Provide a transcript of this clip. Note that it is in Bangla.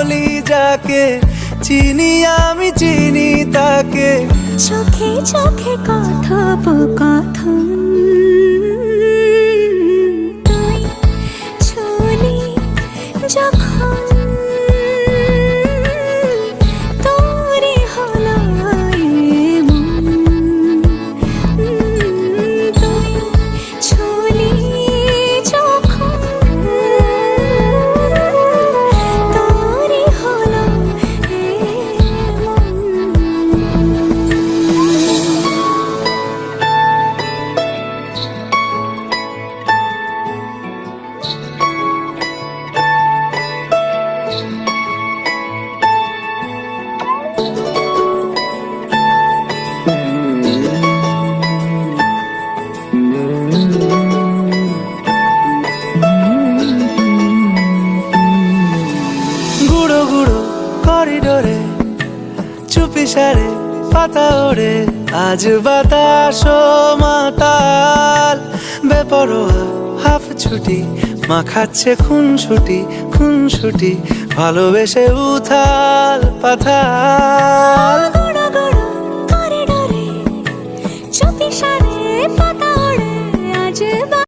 বলি যাকে, চিনি আমি চিনি তাকে। চোখে চোখে কথোপকথন, তুই ছুলি যখন তোরে হলো এমন, তুই ছুলি যখন তোরে হলো এমন। গুঁড়ো গুঁড়ো করিডোরে চুপি সারে পাতা ওড়ে, আজ বাতাস মাতাল বেপরোয়া হাফ ছুটি, মাখাচ্ছে খুনসুটি খুনসুটি, ভালোবেসে উথাল পাথাল।